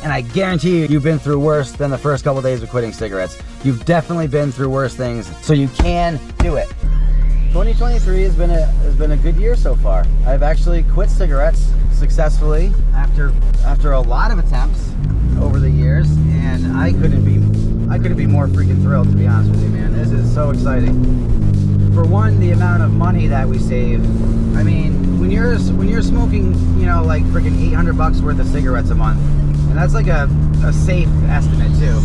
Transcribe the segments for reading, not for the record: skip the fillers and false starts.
And I guarantee you've been through worse than the first couple days of quitting cigarettes. You've definitely been through worse things, so you can do it. 2023 has been a good year so far. I've actually quit cigarettes successfully after a lot of attempts over the years, and I couldn't be more freaking thrilled, to be honest with you, man. This is so exciting. For one, the amount of money that we save. I mean, when you're smoking, you know, like freaking $800 worth of cigarettes a month, and that's like a safe estimate too.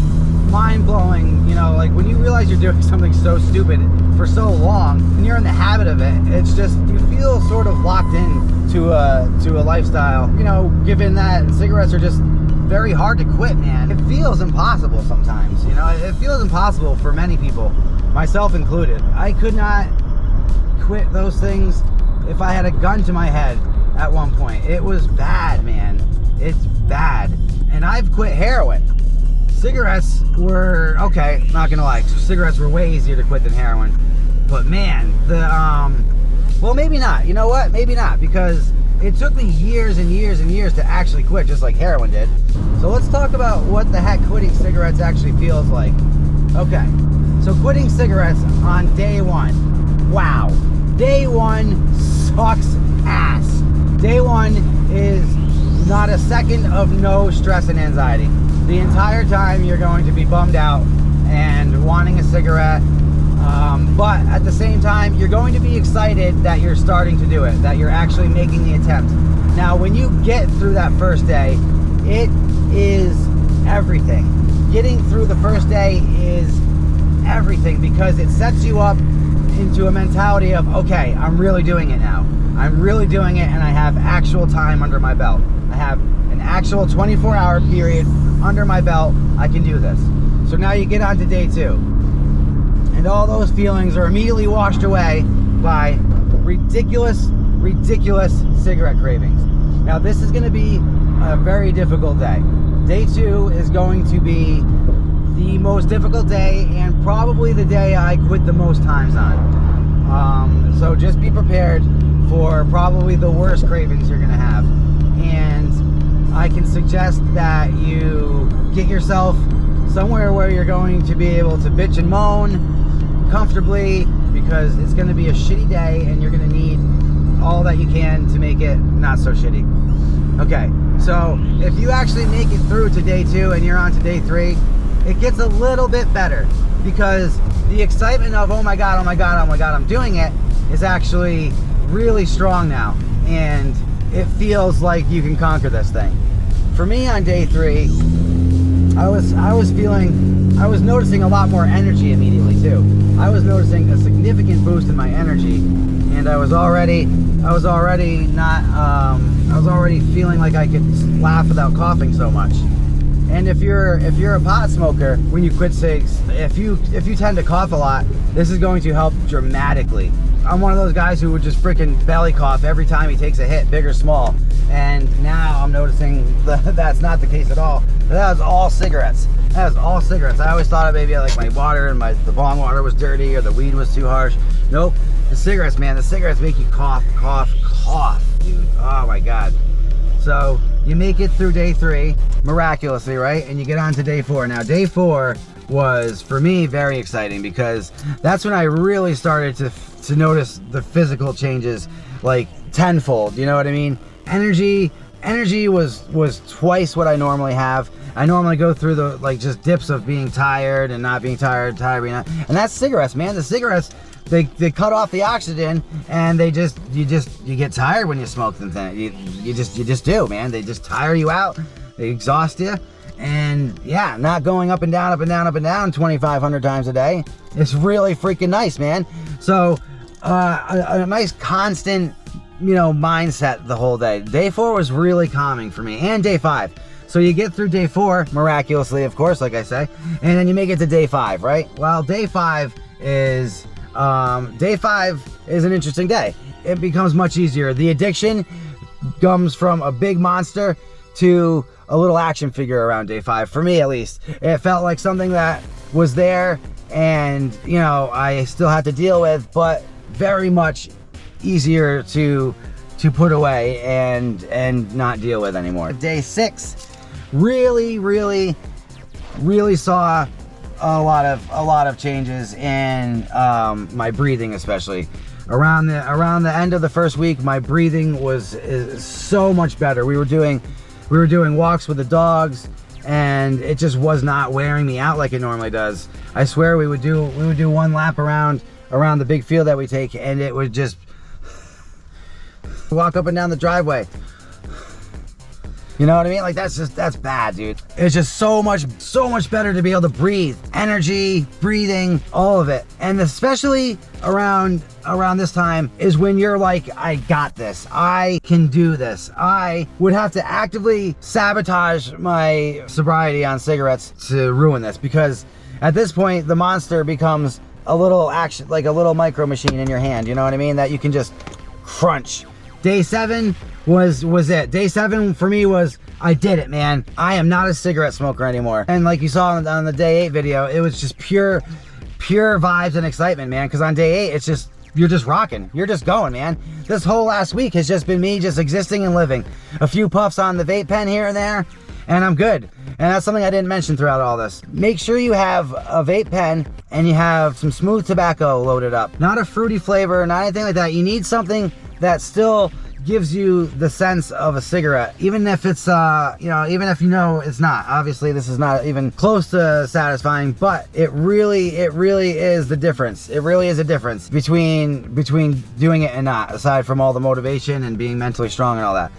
Mind blowing, you know, like when you realize you're doing something so stupid for so long, and you're in the habit of it, it's just, you feel sort of locked in to a lifestyle, you know, given that cigarettes are just very hard to quit, man. It feels impossible sometimes, you know, it feels impossible for many people, myself included. I could not quit those things if I had a gun to my head at one point. It was bad, man. It's bad. And I've quit heroin. Cigarettes were, okay, not gonna lie, cigarettes were way easier to quit than heroin. But man, well, maybe not. You know what? Maybe not, because it took me years and years and years to actually quit, just like heroin did. So let's talk about what the heck quitting cigarettes actually feels like. Okay, so quitting cigarettes on day one. Wow. Day one sucks ass. Day one is not a second of no stress and anxiety. The entire time you're going to be bummed out and wanting a cigarette, but at the same time you're going to be excited that you're starting to do it, that you're actually making the attempt. Now when you get through that first day, it is everything. Getting through the first day is everything, because it sets you up into a mentality of, okay, I'm really doing it now. I'm really doing it, and I have actual time under my belt. I have an actual 24-hour period under my belt. I can do this. So now you get on to day two, and all those feelings are immediately washed away by ridiculous cigarette cravings. Now this is going to be a very difficult day. Day two is going to be the most difficult day, and probably the day I quit the most times on. So just be prepared for probably the worst cravings you're going to have. And I can suggest that you get yourself somewhere where you're going to be able to bitch and moan comfortably, because it's going to be a shitty day and you're going to need all that you can to make it not so shitty. Okay, so if you actually make it through to day two and you're on to day three, it gets a little bit better, because the excitement of, oh my god, I'm doing it, is actually really strong now, and it feels like you can conquer this thing. For me on day three, I was noticing a lot more energy immediately too. I was noticing a significant boost in my energy, and I was already feeling like I could laugh without coughing so much. And if you're a pot smoker, when you quit cigs, if you tend to cough a lot, this is going to help dramatically. I'm one of those guys who would just freaking belly cough every time he takes a hit, big or small. And now I'm noticing that's not the case at all. That was all cigarettes. That was all cigarettes. I always thought maybe like my water and the bong water was dirty, or the weed was too harsh. Nope. The cigarettes, man. The cigarettes make you cough, dude. Oh my god. So you make it through day three miraculously, right? And you get on to day four. Now day four was, for me, very exciting, because that's when I really started to notice the physical changes, like tenfold. You know what I mean? Energy was twice what I normally have. I normally go through the just dips of being tired and not being tired, and that's cigarettes, man. The cigarettes, they cut off the oxygen, and you get tired when you smoke them. You just do, man. They just tire you out. They exhaust you. And yeah, not going up and down 2,500 times a day. It's really freaking nice, man. So a nice constant, mindset the whole day. Day four was really calming for me, and day five. So you get through day four miraculously, of course, like I say, and then you make it to day five, right? Well, day five is an interesting day. It becomes much easier. The addiction comes from a big monster to a little action figure around day five, for me at least. It felt like something that was there and I still had to deal with, but very much easier to put away and not deal with anymore. Day six really saw a lot of changes in my breathing, especially around the end of the first week. My breathing is so much better. We were doing walks with the dogs, and it just was not wearing me out like it normally does. I swear we would do one lap around the big field that we take, and it would just walk up and down the driveway. You know what I mean? Like, that's bad, dude. It's just so much better to be able to breathe. Energy, breathing, all of it. And especially around this time is when you're like, I got this. I can do this. I would have to actively sabotage my sobriety on cigarettes to ruin this, because at this point, the monster becomes a little little micro machine in your hand. You know what I mean? That you can just crunch. Day 7 was it. Day 7 for me was, I did it, man. I am not a cigarette smoker anymore. And like you saw on the day 8 video, it was just pure vibes and excitement, man. Because on day 8, it's just, you're just rocking. You're just going, man. This whole last week has just been me just existing and living. A few puffs on the vape pen here and there, and I'm good. And that's something I didn't mention throughout all this. Make sure you have a vape pen and you have some smooth tobacco loaded up. Not a fruity flavor, not anything like that. You need something that still gives you the sense of a cigarette, even if it's even if it's not. Obviously this is not even close to satisfying, but it really is the difference. It really is a difference between doing it and not, aside from all the motivation and being mentally strong and all that.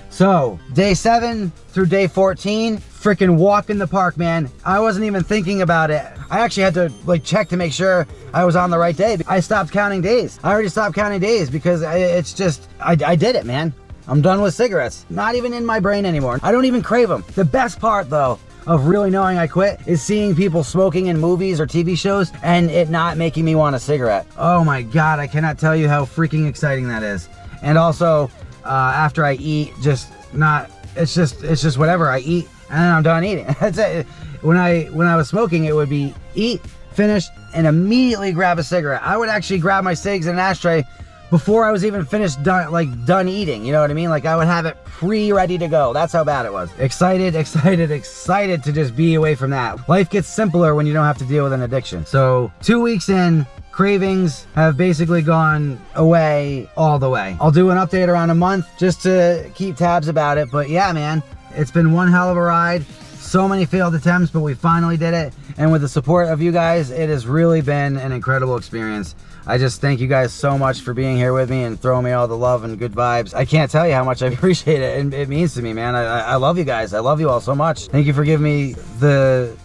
So day 7 through day 14, freaking walk in the park, man. I wasn't even thinking about it. I actually had to check to make sure I was on the right day. I stopped counting days. I already stopped counting days because it's just, I did it, man. I'm done with cigarettes. Not even in my brain anymore. I don't even crave them. The best part though of really knowing I quit is seeing people smoking in movies or TV shows and it not making me want a cigarette. Oh my God, I cannot tell you how freaking exciting that is. And also, after I eat, it's just whatever I eat and then I'm done eating. That's it. When I was smoking, it would be eat, finish, and immediately grab a cigarette. I would actually grab my cigs in an ashtray before I was even done eating. You know what I mean? Like, I would have it ready to go. That's how bad it was. Excited to just be away from that. Life gets simpler when you don't have to deal with an addiction. So 2 weeks in, cravings have basically gone away all the way. I'll do an update around a month just to keep tabs about it. But yeah, man, it's been one hell of a ride. So many failed attempts, but we finally did it. And with the support of you guys, it has really been an incredible experience. I just thank you guys so much for being here with me and throwing me all the love and good vibes. I can't tell you how much I appreciate it, and it means to me, man. I love you guys. I love you all so much. Thank you for giving me the,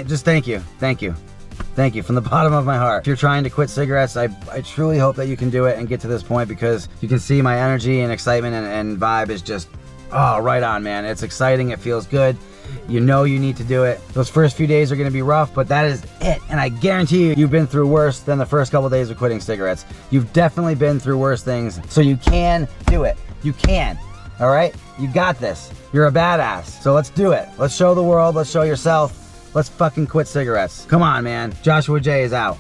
just thank you. Thank you. Thank you from the bottom of my heart. If you're trying to quit cigarettes, I truly hope that you can do it and get to this point, because you can see my energy and excitement and vibe is just, oh, right on, man. It's exciting. It feels good. You know you need to do it. Those first few days are going to be rough, but that is it. And I guarantee you've been through worse than the first couple of days of quitting cigarettes. You've definitely been through worse things. So you can do it. You can. All right? You got this. You're a badass. So let's do it. Let's show the world. Let's show yourself. Let's fucking quit cigarettes. Come on, man. Joshua J is out.